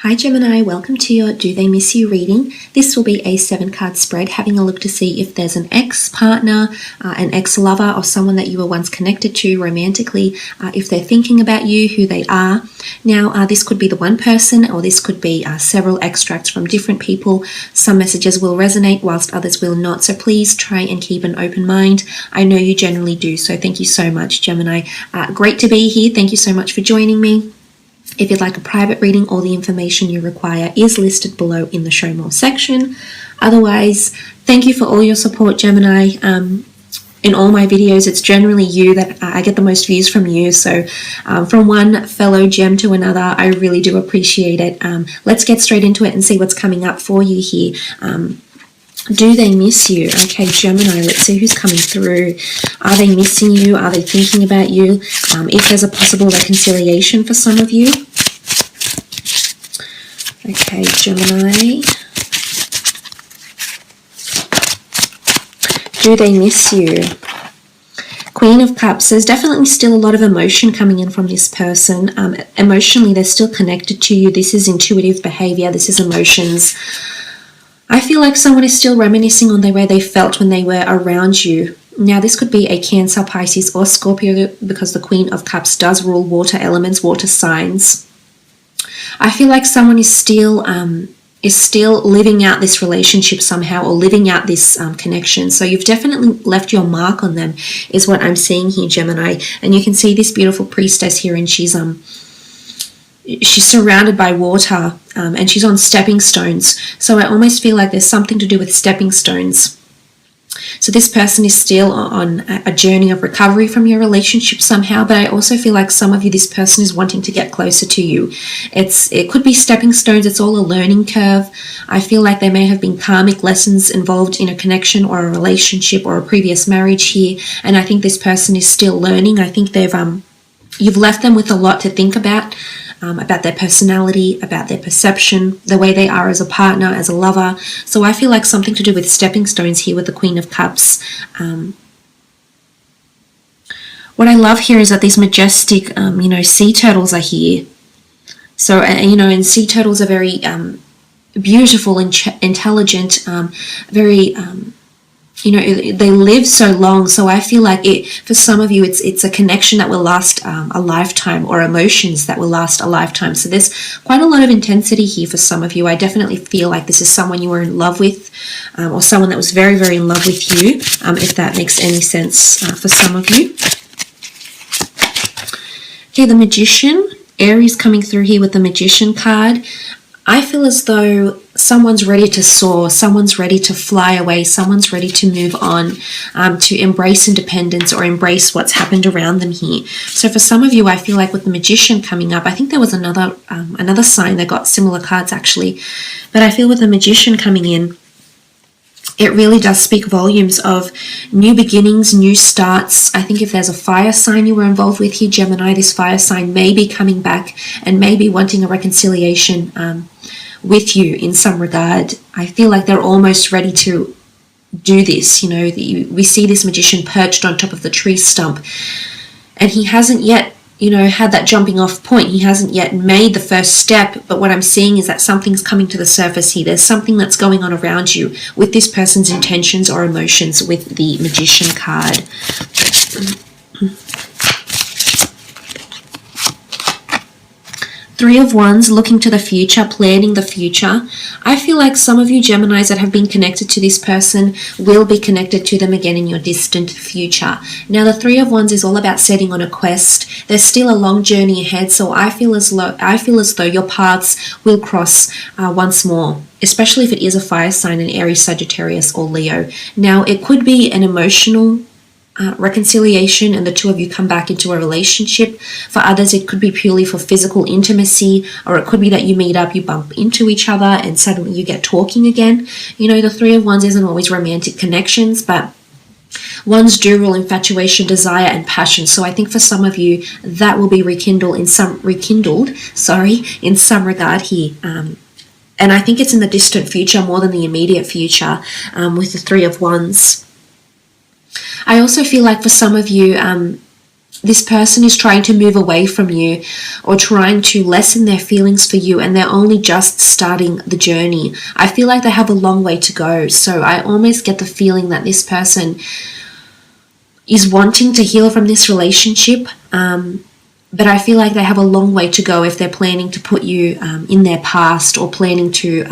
Hi Gemini, welcome to your Do They Miss You reading. This will be a 7-card spread, having a look to see if there's an ex-partner, an ex-lover, or someone that you were once connected to romantically, if they're thinking about you, who they are. Now, this could be the one person, or this could be several extracts from different people. Some messages will resonate whilst others will not, so please try and keep an open mind. I know you generally do, so thank you so much, Gemini. Great to be here. Thank you so much for joining me. If you'd like a private reading, all the information you require is listed below in the Show More section. Otherwise, thank you for all your support, Gemini. In all my videos, it's generally you that I get the most views from you. So from one fellow gem to another, I really do appreciate it. Let's get straight into it and see what's coming up for you here. Do they miss you? Okay, Gemini, let's see who's coming through. Are they missing you? Are they thinking about you? If there's a possible reconciliation for some of you. Okay, Gemini. Do they miss you? Queen of Cups. There's definitely still a lot of emotion coming in from this person. Emotionally, they're still connected to you. This is intuitive behavior. This is emotions. I feel like someone is still reminiscing on the way they felt when they were around you. Now, this could be a Cancer, Pisces, or Scorpio because the Queen of Cups does rule water elements, water signs. I feel like someone is still living out this relationship somehow, or living out this connection. So you've definitely left your mark on them, is what I'm seeing here, Gemini. And you can see this beautiful priestess here, and she's surrounded by water, and she's on stepping stones. So I almost feel like there's something to do with stepping stones. So this person is still on a journey of recovery from your relationship somehow, but I also feel like some of you, this person is wanting to get closer to you. It could be stepping stones. It's all a learning curve. I feel like there may have been karmic lessons involved in a connection or a relationship or a previous marriage here, and I think this person is still learning. I think you've left them with a lot to think about their personality, about their perception, the way they are as a partner, as a lover. So I feel like something to do with stepping stones here with the Queen of Cups. What I love here is that these majestic, sea turtles are here. So, and sea turtles are very beautiful and intelligent, very... they live so long. So I feel like for some of you, it's a connection that will last a lifetime, or emotions that will last a lifetime. So there's quite a lot of intensity here for some of you. I definitely feel like this is someone you were in love with, or someone that was very, very in love with you, if that makes any sense for some of you. Okay, the Magician. Aries coming through here with the Magician card. I feel as though someone's ready to soar, someone's ready to fly away, someone's ready to move on, to embrace independence or embrace what's happened around them here. So for some of you, I feel like with the Magician coming up, I think there was another sign that got similar cards actually, but I feel with the Magician coming in, it really does speak volumes of new beginnings, new starts. I think if there's a fire sign you were involved with here, Gemini, this fire sign may be coming back and may be wanting a reconciliation with you in some regard. I feel like they're almost ready to do this. We see this Magician perched on top of the tree stump, and he hasn't yet had that jumping off point. He hasn't yet made the first step, but what I'm seeing is that something's coming to the surface here. There's something that's going on around you with this person's intentions or emotions with the Magician card. Three of Wands, looking to the future, planning the future. I feel like some of you Geminis that have been connected to this person will be connected to them again in your distant future. Now, the Three of Wands is all about setting on a quest. There's still a long journey ahead, so I feel as though your paths will cross once more, especially if it is a fire sign, an Aries, Sagittarius, or Leo. Now, it could be an emotional reconciliation and the two of you come back into a relationship. For others, it could be purely for physical intimacy, or it could be that you meet up, you bump into each other, and suddenly you get talking again. The Three of Wands isn't always romantic connections, but Wands do rule infatuation, desire, and passion. So I think for some of you, that will be rekindled in some regard here. And I think it's in the distant future more than the immediate future with the Three of Wands. I also feel like for some of you, this person is trying to move away from you or trying to lessen their feelings for you, and they're only just starting the journey. I feel like they have a long way to go. So I almost get the feeling that this person is wanting to heal from this relationship, but I feel like they have a long way to go if they're planning to put you in their past or planning to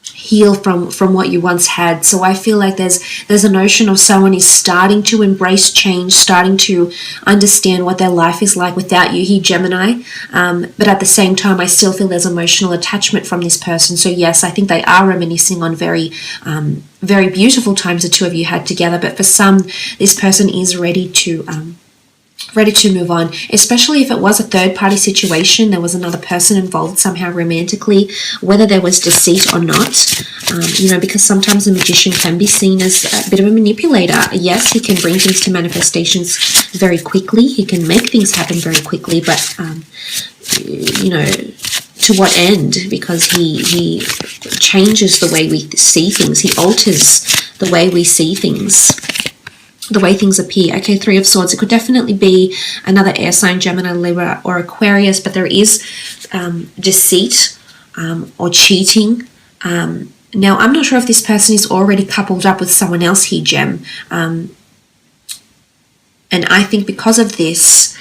heal from what you once had. So I feel like there's a notion of someone is starting to embrace change, starting to understand what their life is like without you here, Gemini. But at the same time, I still feel there's emotional attachment from this person. So yes, I think they are reminiscing on very beautiful times the two of you had together. But for some, this person is ready to move on, especially if it was a third-party situation. There was another person involved somehow romantically, whether there was deceit or not, because sometimes the magician can be seen as a bit of a manipulator. Yes, he can bring things to manifestations very quickly. He can make things happen very quickly, but, to what end? Because he changes the way we see things. He alters the way we see things, the way things appear. Okay, Three of Swords. It could definitely be another air sign, Gemini, Libra, or Aquarius, but there is deceit or cheating. Now, I'm not sure if this person is already coupled up with someone else here, Gem. And I think because of this,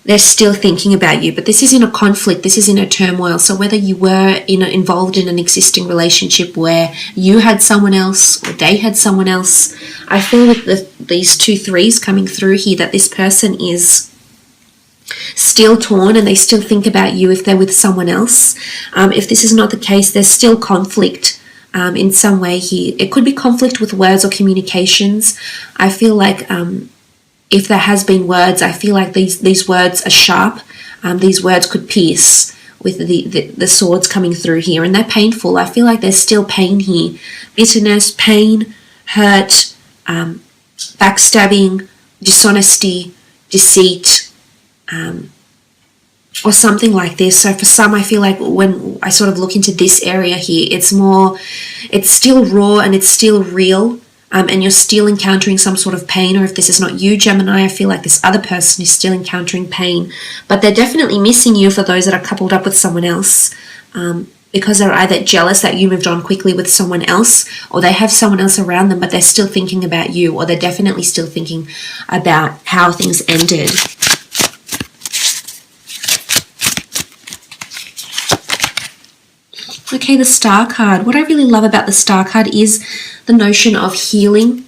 they're still thinking about you, but this is in a conflict, this is in a turmoil. So whether you were involved in an existing relationship where you had someone else or they had someone else, I feel with these 2 threes coming through here that this person is still torn and they still think about you if they're with someone else. If this is not the case, there's still conflict in some way here. It could be conflict with words or communications. I feel like if there has been words, I feel like these words are sharp. These words could pierce with the swords coming through here, and they're painful. I feel like there's still pain here. Bitterness, pain, hurt, backstabbing, dishonesty, deceit, or something like this. So for some, I feel like when I sort of look into this area here, it's still raw and it's still real. And you're still encountering some sort of pain, or if this is not you, Gemini, I feel like this other person is still encountering pain, but they're definitely missing you for those that are coupled up with someone else, because they're either jealous that you moved on quickly with someone else, or they have someone else around them, but they're still thinking about you, or they're definitely still thinking about how things ended. Okay, the Star card. What I really love about the Star card is the notion of healing,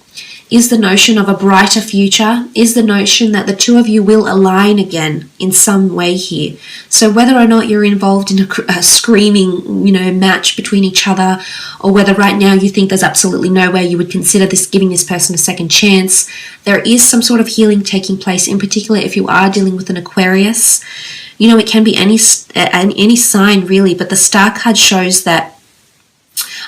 is the notion of a brighter future, is the notion that the two of you will align again in some way here. So whether or not you're involved in a screaming, match between each other, or whether right now you think there's absolutely no way you would consider giving this person a second chance, there is some sort of healing taking place, in particular if you are dealing with an Aquarius. It can be any sign really, but the Star card shows that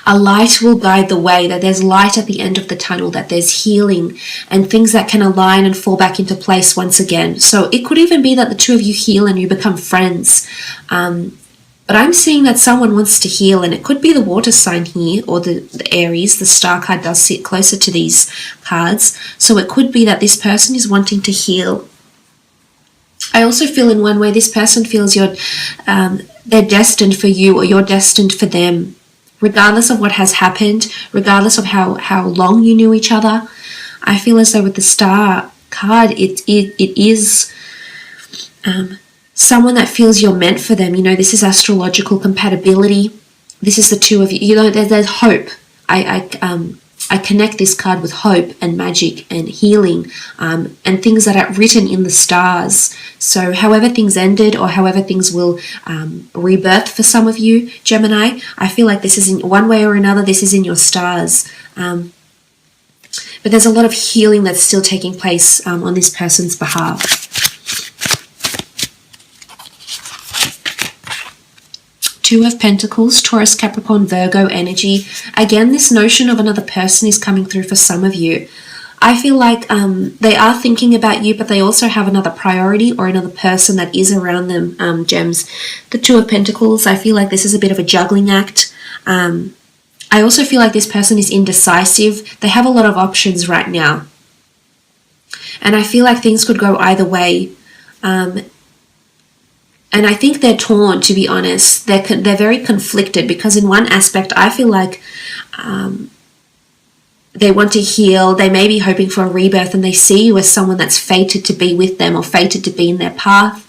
a light will guide the way, that there's light at the end of the tunnel, that there's healing and things that can align and fall back into place once again. So it could even be that the two of you heal and you become friends. But I'm seeing that someone wants to heal, and it could be the water sign here, or the Aries. The Star card does sit closer to these cards. So it could be that this person is wanting to heal. I also feel in one way this person feels they're destined for you, or you're destined for them, regardless of what has happened, regardless of how long you knew each other. I feel as though with the Star card, it is someone that feels you're meant for them. This is astrological compatibility. This is the two of you. There's hope. I connect this card with hope and magic and healing, and things that are written in the stars. So however things ended, or however things will rebirth for some of you, Gemini, I feel like this is in one way or another, this is in your stars. But there's a lot of healing that's still taking place on this person's behalf. Two of Pentacles, Taurus, Capricorn, Virgo energy. Again, this notion of another person is coming through for some of you. I feel like they are thinking about you, but they also have another priority or another person that is around them, Gems. The Two of Pentacles, I feel like this is a bit of a juggling act. I also feel like this person is indecisive. They have a lot of options right now. And I feel like things could go either way. And I think they're torn, to be honest. They're very conflicted, because in one aspect, I feel like they want to heal. They may be hoping for a rebirth, and they see you as someone that's fated to be with them or fated to be in their path.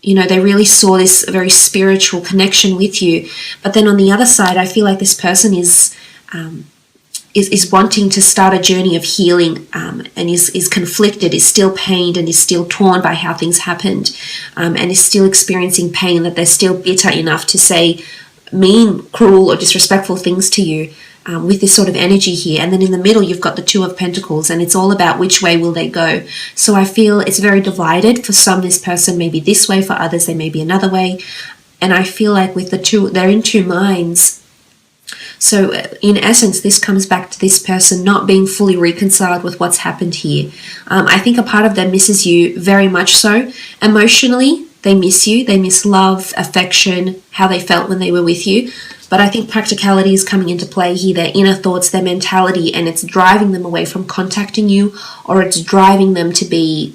They really saw this very spiritual connection with you. But then on the other side, I feel like this person is wanting to start a journey of healing, and is conflicted, is still pained, and is still torn by how things happened, and is still experiencing pain, that they're still bitter enough to say mean, cruel, or disrespectful things to you, with this sort of energy here. And then in the middle, you've got the Two of Pentacles, and it's all about which way will they go. So I feel it's very divided. For some, this person may be this way. For others, they may be another way. And I feel like with the two, they're in two minds. So in essence, this comes back to this person not being fully reconciled with what's happened here. I think a part of them misses you very much so. Emotionally, they miss you. They miss love, affection, how they felt when they were with you. But I think practicality is coming into play here, their inner thoughts, their mentality, and it's driving them away from contacting you, or it's driving them to be,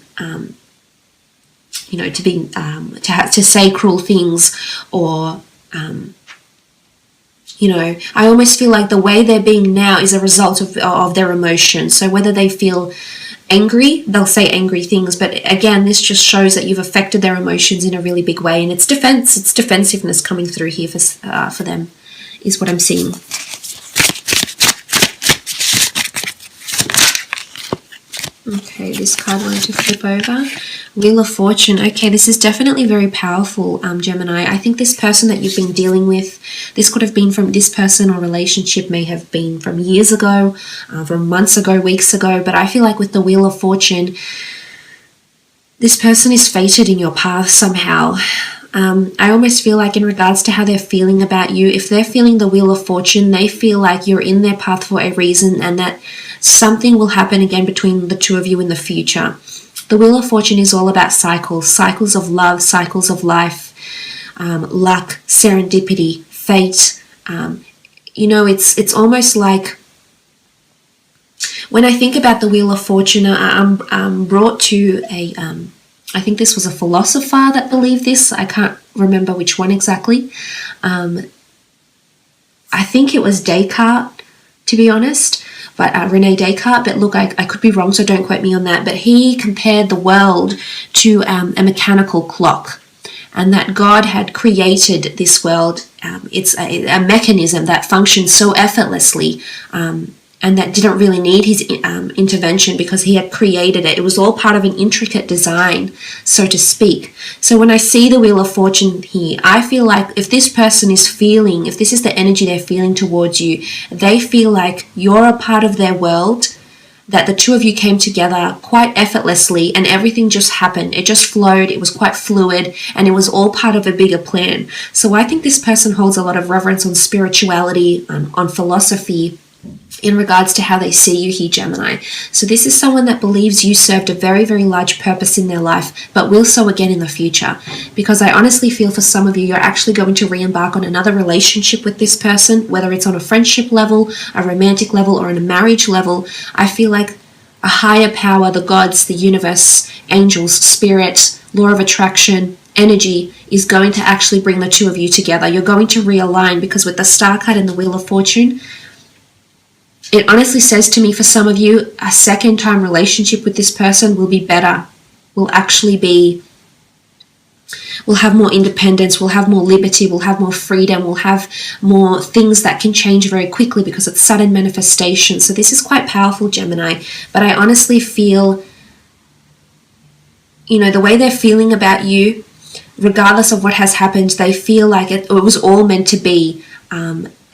to say cruel things, or, I almost feel like the way they're being now is a result of their emotions. So whether they feel angry, they'll say angry things, but again, this just shows that you've affected their emotions in a really big way, and it's defensiveness coming through here for them, is what I'm seeing. Okay, this card wanted to flip over. Wheel of Fortune. Okay, this is definitely very powerful, Gemini. I think this person that you've been dealing with, this could have been from this person, or relationship may have been from years ago, from months ago, weeks ago. But I feel like with the Wheel of Fortune, this person is fated in your path somehow. I almost feel like in regards to how they're feeling about you, if they're feeling the Wheel of Fortune, they feel like you're in their path for a reason, and that something will happen again between the two of you in the future. The Wheel of Fortune is all about cycles of love, cycles of life, luck, serendipity, fate. It's almost like, when I think about the Wheel of Fortune, I'm brought to I think this was a philosopher that believed this. I can't remember which one exactly. I think it was Descartes, to be honest, but Rene Descartes. But look, I could be wrong, so don't quote me on that. But he compared the world to a mechanical clock, and that God had created this world. It's a mechanism that functions so effortlessly, and that didn't really need his intervention, because he had created it. It was all part of an intricate design, so to speak. So when I see the Wheel of Fortune here, I feel like if this person is feeling, if this is the energy they're feeling towards you, they feel like you're a part of their world, that the two of you came together quite effortlessly, and everything just happened. It just flowed. It was quite fluid, and it was all part of a bigger plan. So I think this person holds a lot of reverence on spirituality, on philosophy, in regards to how they see you here, Gemini. So this is someone that believes you served a very, very large purpose in their life, but will so again in the future. Because I honestly feel for some of you, you're actually going to re-embark on another relationship with this person, whether it's on a friendship level, a romantic level, or on a marriage level. I feel like a higher power, the gods, the universe, angels, spirit, law of attraction, energy, is going to actually bring the two of you together. You're going to realign, because with the Star card and the Wheel of Fortune, it honestly says to me, for some of you, a second-time relationship with this person will be better, will have more independence, will have more liberty, will have more freedom, will have more things that can change very quickly, because it's sudden manifestation. So this is quite powerful, Gemini. But I honestly feel, the way they're feeling about you, regardless of what has happened, they feel like it was all meant to be.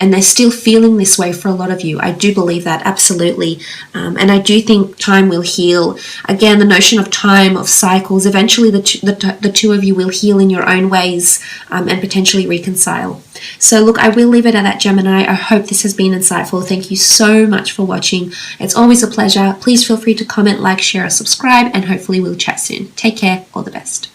And they're still feeling this way for a lot of you. I do believe that, absolutely. And I do think time will heal. Again, the notion of time, of cycles, eventually the two of you will heal in your own ways, and potentially reconcile. So look, I will leave it at that, Gemini. I hope this has been insightful. Thank you so much for watching. It's always a pleasure. Please feel free to comment, like, share, or subscribe, and hopefully we'll chat soon. Take care. All the best.